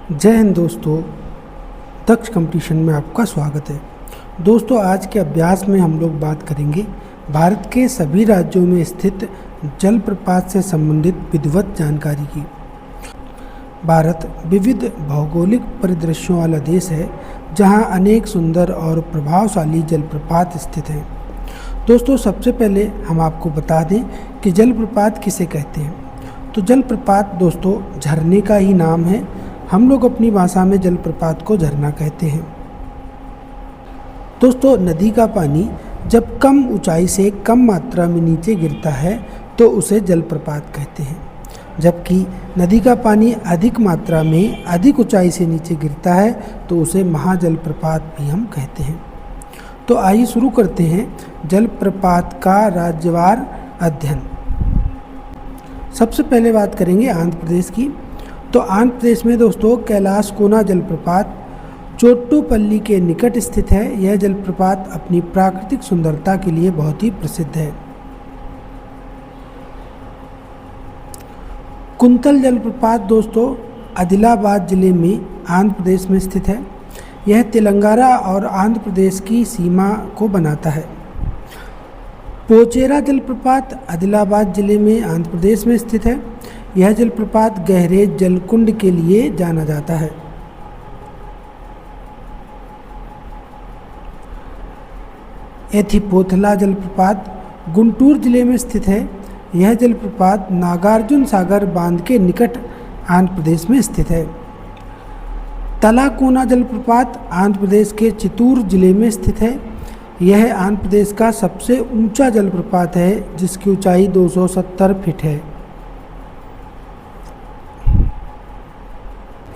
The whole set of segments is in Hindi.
जय हिंद दोस्तों, दक्ष कंपटीशन में आपका स्वागत है। दोस्तों, आज के अभ्यास में हम लोग बात करेंगे भारत के सभी राज्यों में स्थित जलप्रपात से संबंधित विधिवत जानकारी की। भारत विविध भौगोलिक परिदृश्यों वाला देश है, जहां अनेक सुंदर और प्रभावशाली जलप्रपात स्थित हैं। दोस्तों, सबसे पहले हम आपको बता दें कि जलप्रपात किसे कहते हैं। तो जलप्रपात दोस्तों झरने का ही नाम है। हम लोग अपनी भाषा में जलप्रपात को झरना कहते हैं। दोस्तों, नदी का पानी जब कम ऊंचाई से कम मात्रा में नीचे गिरता है तो उसे जलप्रपात कहते हैं, जबकि नदी का पानी अधिक मात्रा में अधिक ऊंचाई से नीचे गिरता है तो उसे महाजलप्रपात भी हम कहते हैं। तो आइए शुरू करते हैं जलप्रपात का राज्यवार अध्ययन। सबसे पहले बात करेंगे आंध्र प्रदेश की। तो आंध्र प्रदेश में दोस्तों कैलाश कोना जलप्रपात चोट्टुपल्ली के निकट स्थित है। यह जलप्रपात अपनी प्राकृतिक सुंदरता के लिए बहुत ही प्रसिद्ध है। कुंतल जलप्रपात दोस्तों आदिलाबाद जिले में आंध्र प्रदेश में स्थित है। यह तेलंगाना और आंध्र प्रदेश की सीमा को बनाता है। पोचेरा जलप्रपात आदिलाबाद जिले में आंध्र प्रदेश में स्थित है। यह जलप्रपात गहरे जलकुंड के लिए जाना जाता है। एथिपोथला जलप्रपात गुंटूर जिले में स्थित है। यह जलप्रपात नागार्जुन सागर बांध के निकट आंध्र प्रदेश में स्थित है। तलाकोना जलप्रपात आंध्र प्रदेश के चित्तूर जिले में स्थित है। यह आंध्र प्रदेश का सबसे ऊंचा जलप्रपात है, जिसकी ऊंचाई 270 फीट है।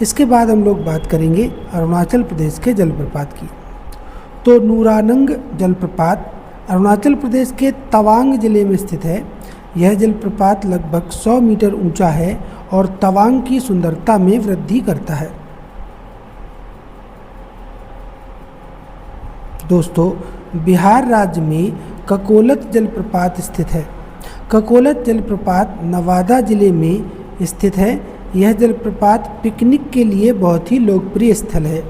इसके बाद हम लोग बात करेंगे अरुणाचल प्रदेश के जलप्रपात की। तो नूरानंग जलप्रपात अरुणाचल प्रदेश के तवांग जिले में स्थित है। यह जलप्रपात लगभग 100 मीटर ऊंचा है और तवांग की सुंदरता में वृद्धि करता है। दोस्तों, बिहार राज्य में ककोलत जलप्रपात स्थित है। ककोलत जलप्रपात नवादा जिले में स्थित है। यह जलप्रपात पिकनिक के लिए बहुत ही लोकप्रिय स्थल है।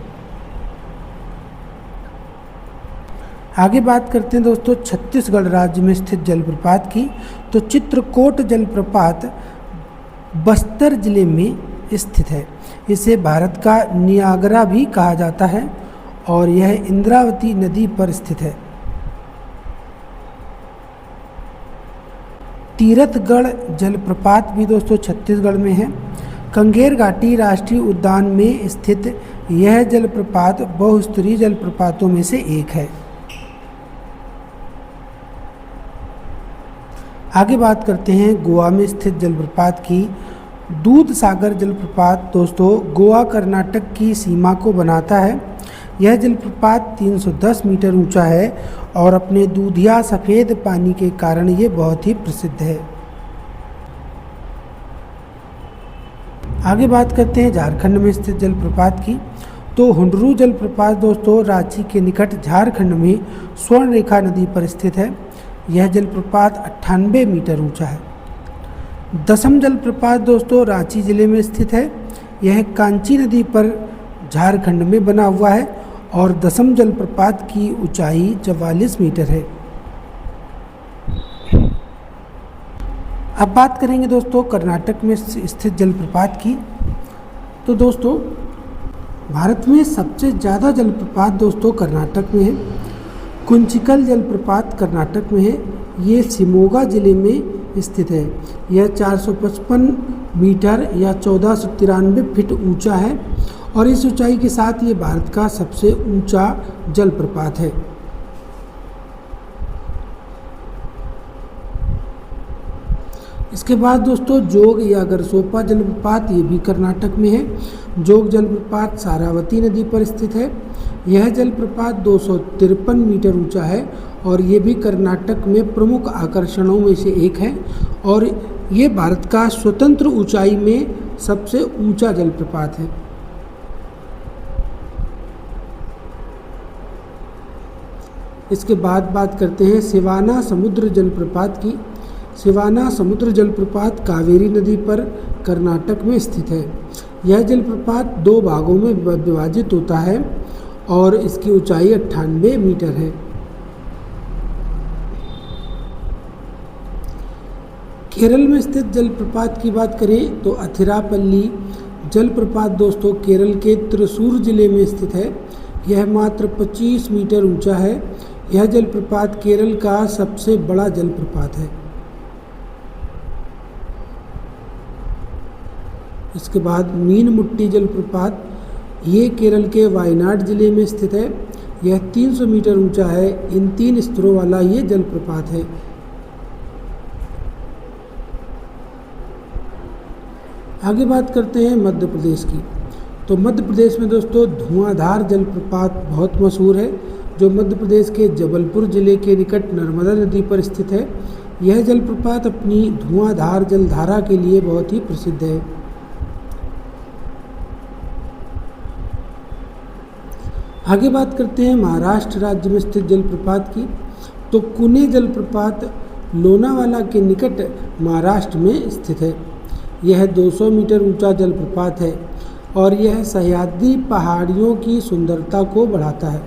आगे बात करते हैं दोस्तों छत्तीसगढ़ राज्य में स्थित जलप्रपात की। तो चित्रकोट जलप्रपात बस्तर जिले में स्थित है। इसे भारत का नियाग्रा भी कहा जाता है और यह इंद्रावती नदी पर स्थित है। तीरथगढ़ जलप्रपात भी दोस्तों छत्तीसगढ़ में है। कंगेर घाटी राष्ट्रीय उद्यान में स्थित यह जलप्रपात बहुस्तरीय जलप्रपातों में से एक है। आगे बात करते हैं गोवा में स्थित जलप्रपात की। दूध सागर जलप्रपात दोस्तों गोवा कर्नाटक की सीमा को बनाता है। यह जलप्रपात 310 मीटर ऊंचा है और अपने दूधिया सफ़ेद पानी के कारण ये बहुत ही प्रसिद्ध है। आगे बात करते हैं झारखंड में स्थित जलप्रपात की। तो हुंडरू जलप्रपात दोस्तों रांची के निकट झारखंड में स्वर्णरेखा नदी पर स्थित है। यह जलप्रपात 98 मीटर ऊंचा है। दसम जलप्रपात दोस्तों रांची जिले में स्थित है। यह कांची नदी पर झारखंड में बना हुआ है और दसम जलप्रपात की ऊंचाई 44 मीटर है। अब बात करेंगे दोस्तों कर्नाटक में स्थित जलप्रपात की। तो दोस्तों भारत में सबसे ज़्यादा जलप्रपात दोस्तों कर्नाटक में है। कुंचिकल जलप्रपात कर्नाटक में है। ये शिमोगा जिले में स्थित है। यह 455 मीटर या 1493 फीट ऊंचा है और इस ऊंचाई के साथ ये भारत का सबसे ऊंचा जलप्रपात है। इसके बाद दोस्तों जोग या गरसोपा जलप्रपात ये भी कर्नाटक में है। जोग जलप्रपात सारावती नदी पर स्थित है। यह जलप्रपात 253 मीटर ऊंचा है और ये भी कर्नाटक में प्रमुख आकर्षणों में से एक है और ये भारत का स्वतंत्र ऊंचाई में सबसे ऊंचा जलप्रपात है। इसके बाद बात करते हैं सिवाना समुद्र जलप्रपात की। सिवाना समुद्र जलप्रपात कावेरी नदी पर कर्नाटक में स्थित है। यह जलप्रपात 2 भागों में विभाजित होता है और इसकी ऊंचाई 98 मीटर है। केरल में स्थित जलप्रपात की बात करें तो अथिरापल्ली जलप्रपात दोस्तों केरल के त्रिशूर जिले में स्थित है। यह मात्र 25 मीटर ऊंचा है। यह जलप्रपात केरल का सबसे बड़ा जलप्रपात है। इसके बाद मीनमुट्टी जलप्रपात, ये केरल के वायनाड जिले में स्थित है। यह 300 मीटर ऊंचा है। इन 3 स्तरों वाला ये जलप्रपात है। आगे बात करते हैं मध्य प्रदेश की। तो मध्य प्रदेश में दोस्तों धुआंधार जलप्रपात बहुत मशहूर है, जो मध्य प्रदेश के जबलपुर जिले के निकट नर्मदा नदी पर स्थित है। यह जलप्रपात अपनी धुआंधार जलधारा के लिए बहुत ही प्रसिद्ध है। आगे बात करते हैं महाराष्ट्र राज्य में स्थित जलप्रपात की। तो कुने जलप्रपात लोनावाला के निकट महाराष्ट्र में स्थित है। यह 200 मीटर ऊंचा जलप्रपात है और यह सह्याद्री पहाड़ियों की सुंदरता को बढ़ाता है।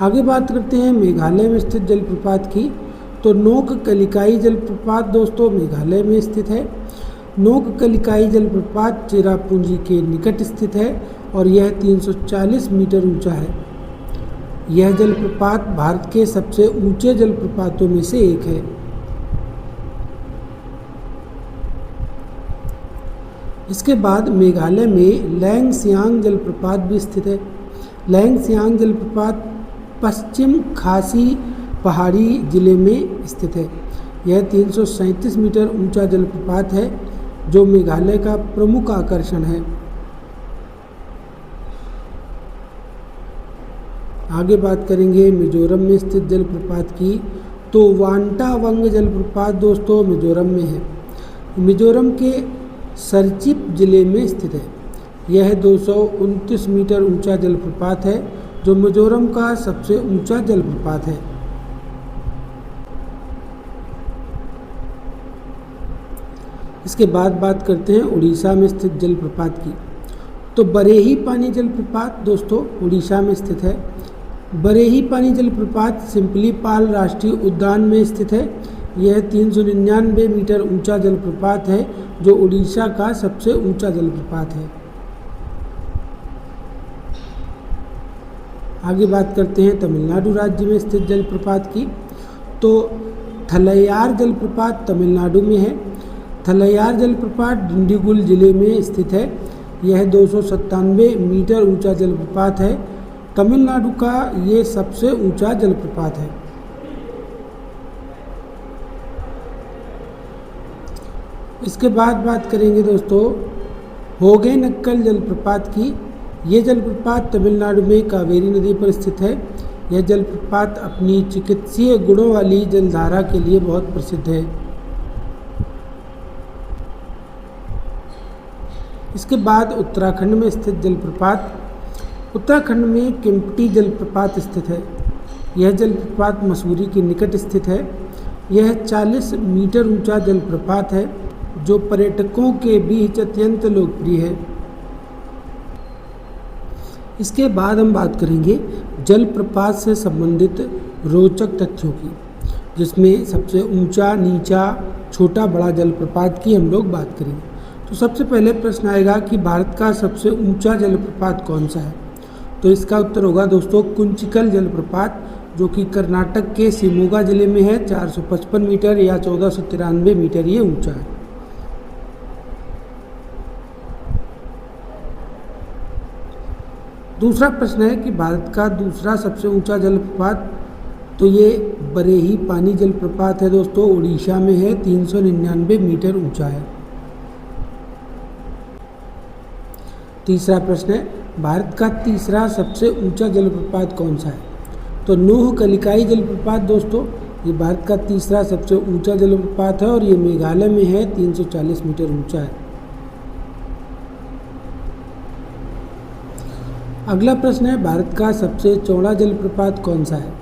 आगे बात करते हैं मेघालय में स्थित जलप्रपात की। तो नोक कलिकाई जलप्रपात दोस्तों मेघालय में स्थित है। नोक कलिकाई जलप्रपात चेरापूंजी के निकट स्थित है और यह 340 मीटर ऊंचा है। यह जलप्रपात भारत के सबसे ऊंचे जलप्रपातों में से एक है। इसके बाद मेघालय में लैंगसियांग जलप्रपात भी स्थित है। लैंगसियांग जलप्रपात पश्चिम खासी पहाड़ी जिले में स्थित है। यह 337 मीटर ऊंचा जलप्रपात है, जो मेघालय का प्रमुख आकर्षण है। आगे बात करेंगे मिजोरम में स्थित जलप्रपात की। तो वांटावंग जलप्रपात दोस्तों मिजोरम में है। मिजोरम के सरचिप जिले में स्थित है। यह 229 मीटर ऊंचा जलप्रपात है, जो मिजोरम का सबसे ऊंचा जलप्रपात है। इसके बाद बात करते हैं उड़ीसा में स्थित जलप्रपात की। तो बरेही पानी जलप्रपात दोस्तों उड़ीसा में स्थित है। बरेही पानी जलप्रपात सिम्पलीपाल राष्ट्रीय उद्यान में स्थित है। यह 399 मीटर ऊंचा जलप्रपात है, जो उड़ीसा का सबसे ऊंचा जलप्रपात है। आगे बात करते हैं तमिलनाडु राज्य में स्थित जलप्रपात की। तो थलैयार जलप्रपात तमिलनाडु में है। थलैयार जलप्रपात डिंडीगुल जिले में स्थित है। यह 297 मीटर ऊंचा जलप्रपात है। तमिलनाडु का ये सबसे ऊंचा जलप्रपात है। इसके बाद बात करेंगे दोस्तों होगेनक्कल जलप्रपात की। ये जलप्रपात तमिलनाडु में कावेरी नदी पर स्थित है। यह जलप्रपात अपनी चिकित्सीय गुणों वाली जलधारा के लिए बहुत प्रसिद्ध है। इसके बाद उत्तराखंड में स्थित जलप्रपात। उत्तराखंड में केम्प्टी जलप्रपात स्थित है। यह जलप्रपात मसूरी के निकट स्थित है। यह 40 मीटर ऊंचा जलप्रपात है, जो पर्यटकों के बीच अत्यंत लोकप्रिय है। इसके बाद हम बात करेंगे जलप्रपात से संबंधित रोचक तथ्यों की, जिसमें सबसे ऊंचा, नीचा, छोटा, बड़ा जलप्रपात की हम लोग बात करेंगे। तो सबसे पहले प्रश्न आएगा कि भारत का सबसे ऊंचा जलप्रपात कौन सा है। तो इसका उत्तर होगा दोस्तों कुंचिकल जलप्रपात, जो कि कर्नाटक के शिमोगा जिले में है। 455 मीटर या 1493 मीटर ये ऊंचा है। दूसरा प्रश्न है कि भारत का दूसरा सबसे ऊंचा जलप्रपात, तो ये बरेही पानी जलप्रपात है दोस्तों, उड़ीसा में है। 399 मीटर ऊंचा है। तीसरा प्रश्न है भारत का तीसरा सबसे ऊंचा जलप्रपात कौन सा है। तो नूह कलिकाई जलप्रपात दोस्तों ये भारत का तीसरा सबसे ऊंचा जलप्रपात है और ये मेघालय में है। 340 मीटर ऊंचा है। अगला प्रश्न है भारत का सबसे चौड़ा जलप्रपात कौन सा है।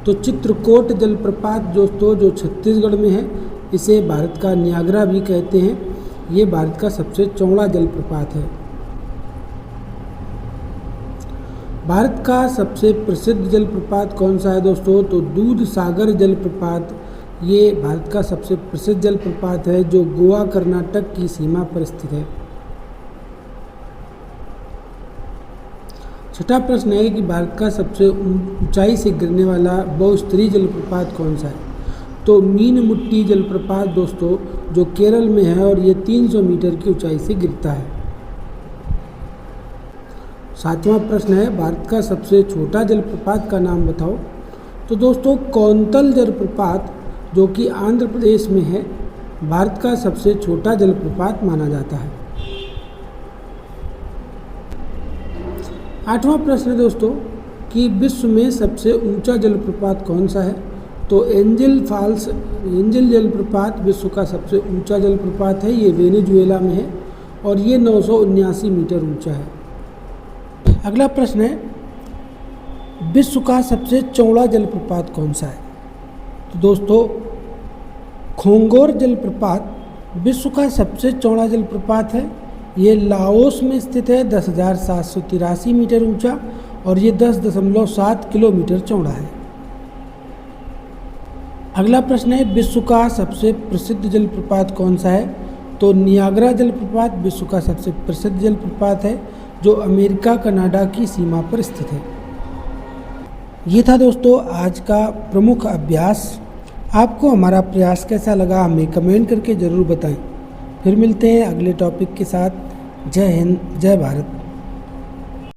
तो चित्रकोट जलप्रपात दोस्तों जो छत्तीसगढ़ में है, इसे भारत का नियाग्रा भी कहते हैं। ये भारत का सबसे चौड़ा जलप्रपात है। भारत का सबसे प्रसिद्ध जलप्रपात कौन सा है दोस्तों? तो दूध सागर जलप्रपात ये भारत का सबसे प्रसिद्ध जलप्रपात है, जो गोवा कर्नाटक की सीमा पर स्थित है। छठा प्रश्न है कि भारत का सबसे ऊंचाई से गिरने वाला बहुस्तरीय जलप्रपात कौन सा है? तो मीनमुट्टी जलप्रपात दोस्तों, जो केरल में है और ये 300 मीटर की ऊंचाई से गिरता है। सातवां प्रश्न है, भारत का सबसे छोटा जलप्रपात का नाम बताओ। तो दोस्तों कौंतल जलप्रपात, जो कि आंध्र प्रदेश में है, भारत का सबसे छोटा जलप्रपात माना जाता है। आठवां प्रश्न है दोस्तों कि विश्व में सबसे ऊंचा जलप्रपात कौन सा है? तो एंजल जलप्रपात विश्व का सबसे ऊंचा जलप्रपात है। ये वेनेजुएला में है और ये 979 मीटर ऊंचा है। अगला प्रश्न है, विश्व का सबसे चौड़ा जलप्रपात कौन सा है? तो दोस्तों खोंगोर जलप्रपात विश्व का सबसे चौड़ा जलप्रपात है। ये लाओस में स्थित है, 10,783 मीटर ऊंचा और ये 10.7 किलोमीटर चौड़ा है। अगला प्रश्न है, विश्व का सबसे प्रसिद्ध जलप्रपात कौन सा है? तो नियाग्रा जलप्रपात विश्व का सबसे प्रसिद्ध जलप्रपात है, जो अमेरिका कनाडा की सीमा पर स्थित है। ये था दोस्तों आज का प्रमुख अभ्यास। आपको हमारा प्रयास कैसा लगा हमें कमेंट करके ज़रूर बताएं। फिर मिलते हैं अगले टॉपिक के साथ। जय हिंद, जय भारत।